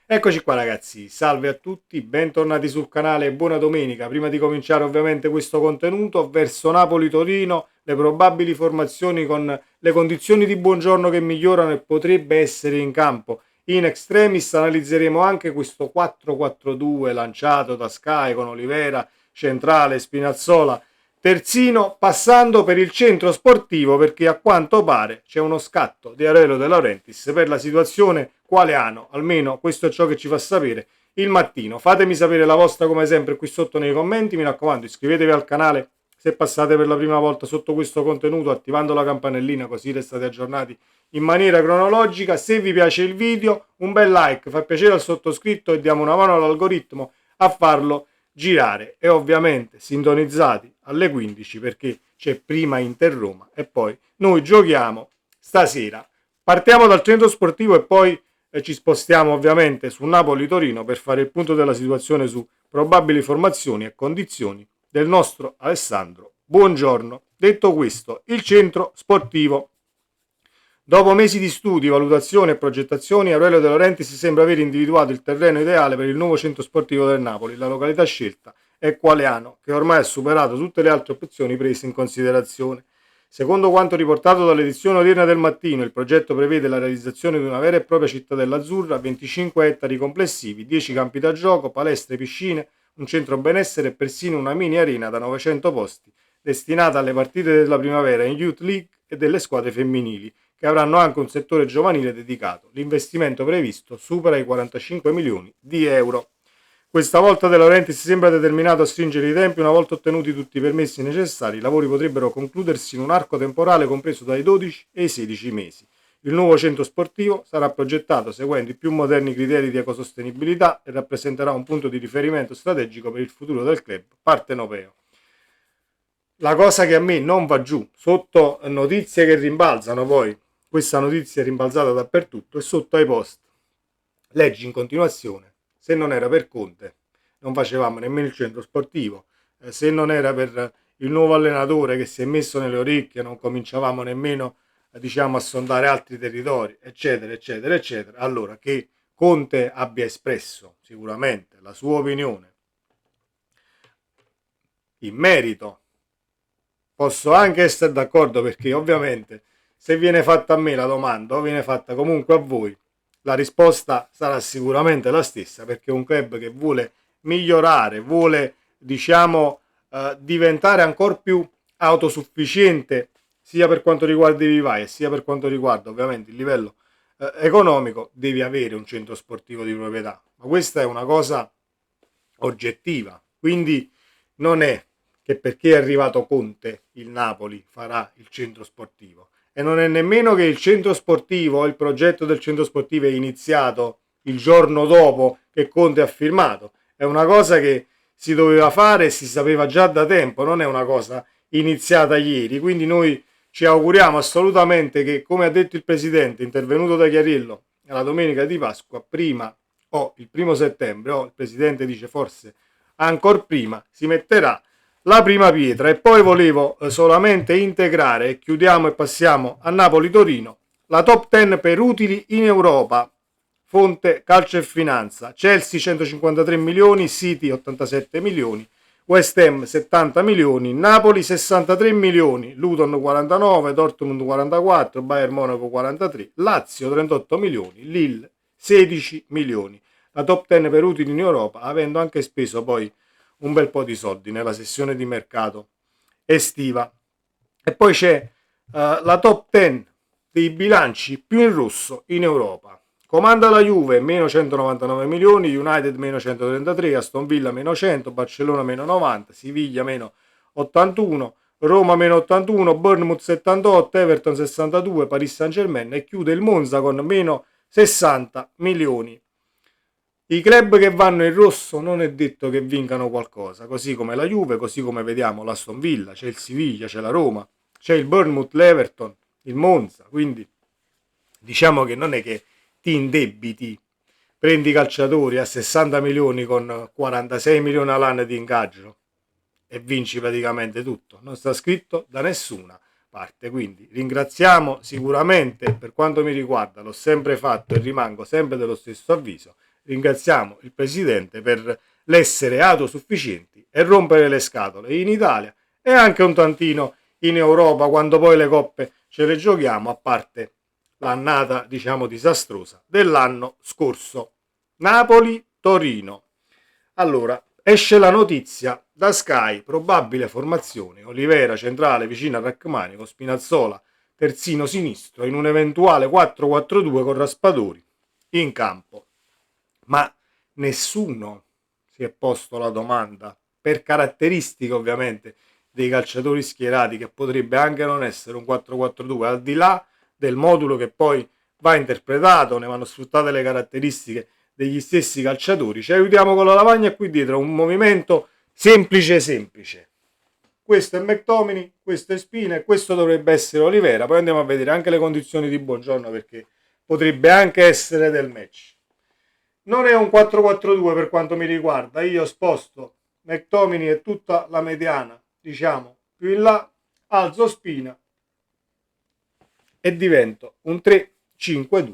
Eccoci qua ragazzi, salve a tutti, bentornati sul canale e buona domenica. Prima di cominciare ovviamente questo contenuto verso Napoli-Torino, le probabili formazioni con le condizioni di buongiorno che migliorano e potrebbe essere in campo. In extremis analizzeremo anche questo 4-4-2 lanciato da Sky con Olivera, centrale, Spinazzola, terzino, passando per il centro sportivo perché a quanto pare c'è uno scatto di Aurelio De Laurentiis per la situazione quale hanno, almeno questo è ciò che ci fa sapere il mattino. Fatemi sapere la vostra come sempre qui sotto nei commenti, mi raccomando iscrivetevi al canale se passate per la prima volta sotto questo contenuto attivando la campanellina così restate aggiornati in maniera cronologica. Se vi piace il video un bel like, fa piacere al sottoscritto e diamo una mano all'algoritmo a farlo girare e ovviamente sintonizzati alle 15 perché c'è prima Inter Roma e poi noi giochiamo stasera. Partiamo dal centro sportivo e poi ci spostiamo ovviamente su Napoli-Torino per fare il punto della situazione su probabili formazioni e condizioni del nostro Alessandro. Buongiorno. Detto questo, il centro sportivo. Dopo mesi di studi, valutazioni e progettazioni, Aurelio De Laurentiis sembra aver individuato il terreno ideale per il nuovo centro sportivo del Napoli. La località scelta è Qualeano, che ormai ha superato tutte le altre opzioni prese in considerazione. Secondo quanto riportato dall'edizione odierna del Mattino, il progetto prevede la realizzazione di una vera e propria cittadella azzurra, 25 ettari complessivi, 10 campi da gioco, palestre, piscine, un centro benessere e persino una mini arena da 900 posti, destinata alle partite della primavera in Youth League e delle squadre femminili, che avranno anche un settore giovanile dedicato. L'investimento previsto supera i 45 milioni di euro. Questa volta De Laurentiis sembra determinato a stringere i tempi. Una volta ottenuti tutti i permessi necessari, i lavori potrebbero concludersi in un arco temporale compreso dai 12 e i 16 mesi. Il nuovo centro sportivo sarà progettato seguendo i più moderni criteri di ecosostenibilità e rappresenterà un punto di riferimento strategico per il futuro del club partenopeo. La cosa che a me non va giù, sotto notizie che rimbalzano poi, questa notizia è rimbalzata dappertutto, e sotto ai post leggi in continuazione: se non era per Conte non facevamo nemmeno il centro sportivo, se non era per il nuovo allenatore che si è messo nelle orecchie non cominciavamo nemmeno diciamo a sondare altri territori, eccetera eccetera eccetera. Allora, che Conte abbia espresso sicuramente la sua opinione in merito posso anche essere d'accordo, perché ovviamente se viene fatta a me la domanda o viene fatta comunque a voi, la risposta sarà sicuramente la stessa, perché è un club che vuole migliorare, vuole diciamo diventare ancora più autosufficiente sia per quanto riguarda i vivai sia per quanto riguarda ovviamente il livello economico. Devi avere un centro sportivo di proprietà, ma questa è una cosa oggettiva, quindi non è che perché è arrivato Conte il Napoli farà il centro sportivo, e non è nemmeno che il centro sportivo o il progetto del centro sportivo è iniziato il giorno dopo che Conte ha firmato. È una cosa che si doveva fare e si sapeva già da tempo, non è una cosa iniziata ieri. Quindi noi ci auguriamo assolutamente che, come ha detto il presidente intervenuto da Chiarillo alla domenica di Pasqua, prima o il 1° settembre, o il presidente dice forse ancora prima, si metterà la prima pietra. E poi volevo solamente integrare, e chiudiamo e passiamo a Napoli-Torino, la top 10 per utili in Europa, fonte Calcio e Finanza: Chelsea 153 milioni, City 87 milioni, West Ham 70 milioni, Napoli 63 milioni, Luton 49, Dortmund 44, Bayern Monaco 43, Lazio 38 milioni, Lille 16 milioni. La top 10 per utili in Europa, avendo anche speso poi un bel po' di soldi nella sessione di mercato estiva. E poi c'è la top 10 dei bilanci più in rosso in Europa. Comanda la Juve meno 199 milioni, United meno 133, Aston Villa meno 100, Barcellona meno 90, Siviglia meno 81, Roma meno 81, Bournemouth 78, Everton 62, Paris Saint-Germain, e chiude il Monza con meno 60 milioni. I club che vanno in rosso non è detto che vincano qualcosa, così come la Juve, così come vediamo l'Aston Villa, c'è il Siviglia, c'è la Roma, c'è il Bournemouth, l'Everton, il Monza. Quindi diciamo che non è che ti indebiti, prendi i calciatori a 60 milioni con 46 milioni all'anno di ingaggio e vinci praticamente tutto. Non sta scritto da nessuna parte. Quindi ringraziamo sicuramente, per quanto mi riguarda l'ho sempre fatto e rimango sempre dello stesso avviso, ringraziamo il Presidente per l'essere autosufficienti e rompere le scatole in Italia e anche un tantino in Europa quando poi le coppe ce le giochiamo, a parte l'annata diciamo disastrosa dell'anno scorso. Napoli-Torino. Allora, esce la notizia da Sky, probabile formazione, Olivera centrale vicino a Rachmani, Spinazzola terzino sinistro in un eventuale 4-4-2 con Raspadori in campo. Ma nessuno si è posto la domanda, per caratteristiche ovviamente dei calciatori schierati, che potrebbe anche non essere un 4-4-2, al di là del modulo che poi va interpretato, ne vanno sfruttate le caratteristiche degli stessi calciatori. Ci aiutiamo con la lavagna qui dietro, un movimento semplice. Questo è McTominay, questo è Spina e questo dovrebbe essere Olivera. Poi andiamo a vedere anche le condizioni di Buongiorno, perché potrebbe anche essere del match. Non è un 4-4-2 per quanto mi riguarda, io sposto McTominay e tutta la mediana, diciamo, più in là, alzo Spina e divento un 3-5-2.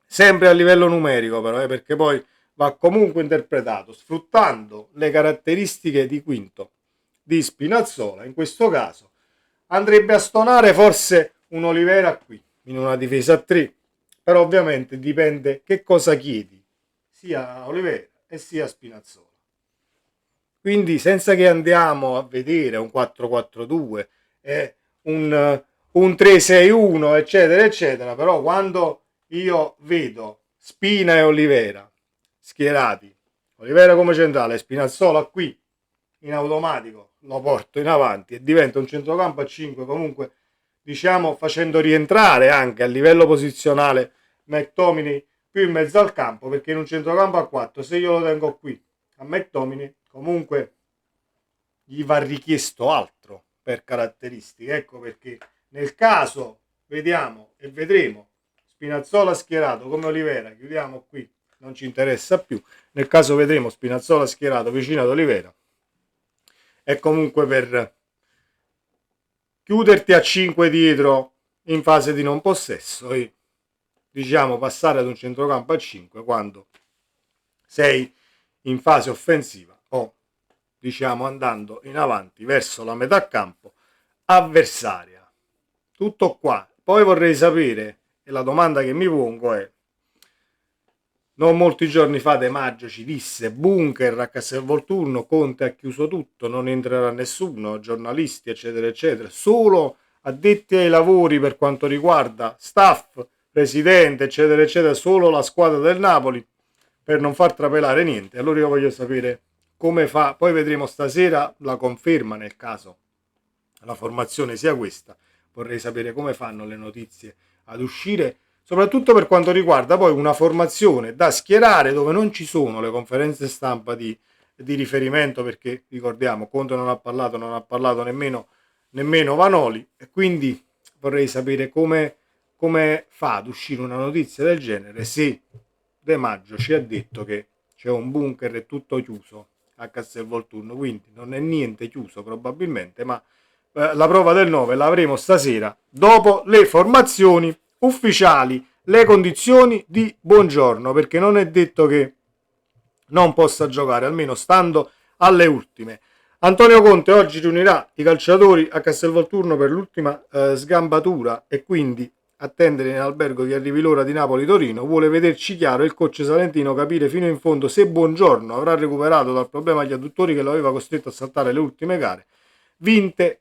Sempre a livello numerico però, perché poi va comunque interpretato sfruttando le caratteristiche di quinto di Spinazzola. In questo caso andrebbe a stonare forse un Olivera qui in una difesa a 3, però ovviamente dipende che cosa chiedi sia a Olivera e sia a Spinazzola. Quindi senza che andiamo a vedere un 4-4-2 e un 3-6-1 eccetera eccetera, però quando io vedo Spina e Olivera schierati, Olivera come centrale e Spinazzola qui in automatico, lo porto in avanti e diventa un centrocampo a 5, comunque diciamo facendo rientrare anche a livello posizionale McTominay più in mezzo al campo, perché in un centrocampo a 4 se io lo tengo qui a McTominay comunque gli va richiesto altro per caratteristiche. Ecco perché nel caso vediamo e vedremo Spinazzola schierato come Olivera, chiudiamo qui, non ci interessa più. Nel caso vedremo Spinazzola schierato vicino ad Olivera, è comunque per chiuderti a 5 dietro in fase di non possesso e diciamo passare ad un centrocampo a 5 quando sei in fase offensiva o diciamo andando in avanti verso la metà campo avversaria. Tutto qua. Poi vorrei sapere, e la domanda che mi pongo è: non molti giorni fa De Maggio ci disse bunker a Castelvolturno, Conte ha chiuso tutto, non entrerà nessuno, giornalisti eccetera eccetera, solo addetti ai lavori per quanto riguarda staff, presidente eccetera eccetera, solo la squadra del Napoli, per non far trapelare niente. Allora io voglio sapere come fa, poi vedremo stasera la conferma nel caso la formazione sia questa, vorrei sapere come fanno le notizie ad uscire, soprattutto per quanto riguarda poi una formazione da schierare dove non ci sono le conferenze stampa di riferimento, perché ricordiamo Conte non ha parlato nemmeno Vanoli, e quindi vorrei sapere come fa ad uscire una notizia del genere se De Maggio ci ha detto che c'è un bunker e tutto chiuso a Castelvolturno, quindi non è niente chiuso probabilmente, ma la prova del 9 la avremo stasera dopo le formazioni ufficiali, le condizioni di Buongiorno, perché non è detto che non possa giocare, almeno stando alle ultime. Antonio Conte oggi riunirà i calciatori a Castelvolturno per l'ultima sgambatura e quindi attendere in albergo che arrivi l'ora di Napoli-Torino. Vuole vederci chiaro il coach salentino, capire fino in fondo se Buongiorno avrà recuperato dal problema agli adduttori che lo aveva costretto a saltare le ultime gare vinte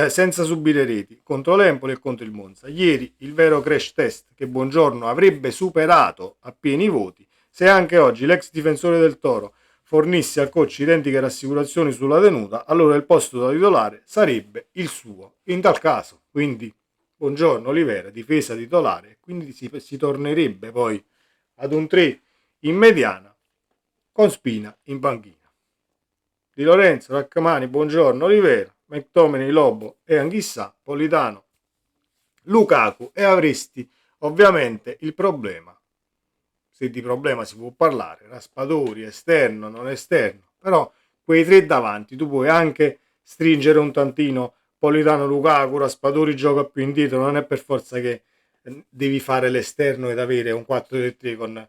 senza subire reti contro l'Empoli e contro il Monza. Ieri il vero crash test che Buongiorno avrebbe superato a pieni voti se anche oggi l'ex difensore del Toro fornisse al coach identiche rassicurazioni sulla tenuta, allora il posto da titolare sarebbe il suo. In tal caso, quindi, Buongiorno Olivera, difesa titolare, quindi si tornerebbe poi ad un 3 in mediana con Spina in panchina. Di Lorenzo, Rachmani, Buongiorno, Olivera, McTominay, Lobo e Anghissà, Politano, Lukaku, e avresti ovviamente il problema, se di problema si può parlare, Raspadori, esterno, non esterno, però quei tre davanti tu puoi anche stringere un tantino Politano, Lukaku, Raspadori gioca più indietro, non è per forza che devi fare l'esterno ed avere un 4-3-3 con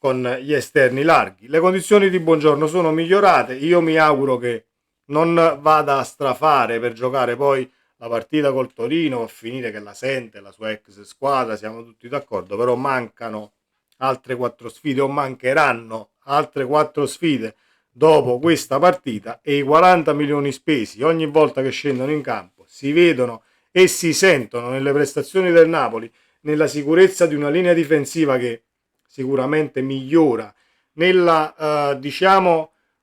con gli esterni larghi. Le condizioni di Buongiorno sono migliorate, io mi auguro che non vada a strafare per giocare poi la partita col Torino, a finire che la sente, la sua ex squadra, siamo tutti d'accordo, però mancano altre 4 sfide o mancheranno altre 4 sfide dopo questa partita e i 40 milioni spesi ogni volta che scendono in campo si vedono e si sentono nelle prestazioni del Napoli, nella sicurezza di una linea difensiva che sicuramente migliora, nella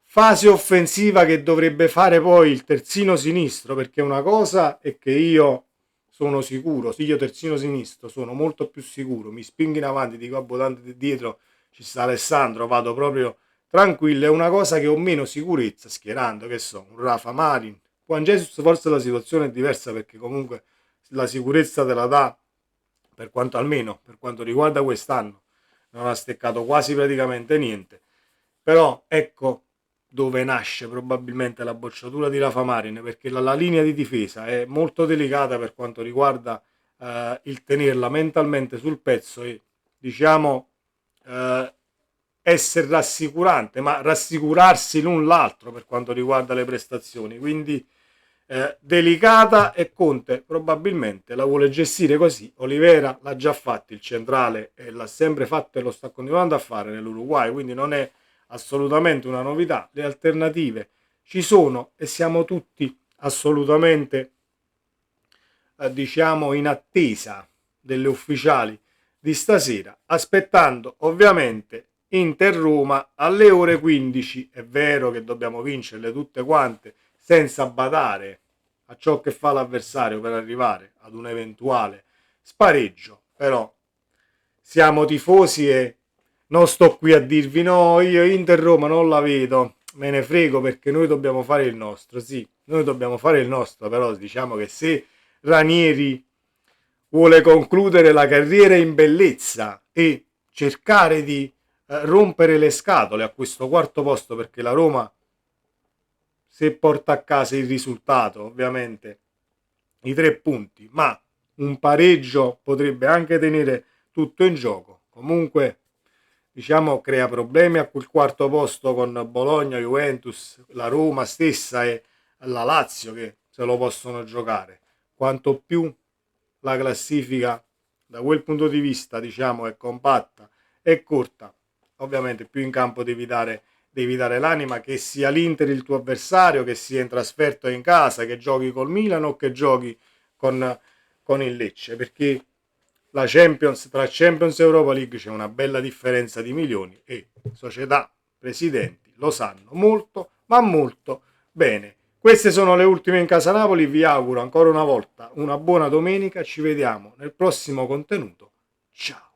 fase offensiva che dovrebbe fare poi il terzino sinistro, perché una cosa è che io sono sicuro, sì, io terzino sinistro sono molto più sicuro, mi spingo in avanti, dico tanto dietro ci sta Alessandro, vado proprio tranquillo, è una cosa che ho meno sicurezza schierando, che so, un Rafa Marin, Juan Jesus forse la situazione è diversa perché comunque la sicurezza te la dà, per quanto almeno per quanto riguarda quest'anno non ha steccato quasi praticamente niente, però ecco dove nasce probabilmente la bocciatura di Rafa Marin, perché la linea di difesa è molto delicata per quanto riguarda il tenerla mentalmente sul pezzo e diciamo eh, essere rassicurante, ma rassicurarsi l'un l'altro per quanto riguarda le prestazioni, quindi delicata e Conte probabilmente la vuole gestire così. Olivera l'ha già fatto il centrale e l'ha sempre fatto e lo sta continuando a fare nell'Uruguay, quindi non è assolutamente una novità. Le alternative ci sono e siamo tutti assolutamente diciamo in attesa delle ufficiali di stasera, aspettando ovviamente Inter-Roma alle ore 15. È vero che dobbiamo vincerle tutte quante senza badare a ciò che fa l'avversario per arrivare ad un eventuale spareggio, però siamo tifosi e non sto qui a dirvi no, io Inter-Roma non la vedo, me ne frego perché noi dobbiamo fare il nostro, sì, noi dobbiamo fare il nostro, però diciamo che se Ranieri vuole concludere la carriera in bellezza e cercare di rompere le scatole a questo quarto posto, perché la Roma, se porta a casa il risultato, ovviamente i 3 punti, ma un pareggio potrebbe anche tenere tutto in gioco. Comunque, diciamo, crea problemi a quel quarto posto con Bologna, Juventus, la Roma stessa e la Lazio che se lo possono giocare. Quanto più la classifica da quel punto di vista, diciamo, è compatta e corta, ovviamente più in campo devi dare l'anima, che sia l'Inter il tuo avversario, che sia in trasferta o in casa, che giochi col Milan o che giochi con, con il Lecce, perché la Champions, tra Champions e Europa League c'è una bella differenza di milioni e società, presidenti lo sanno molto, ma molto bene. Queste sono le ultime in casa Napoli, vi auguro ancora una volta una buona domenica, ci vediamo nel prossimo contenuto, ciao!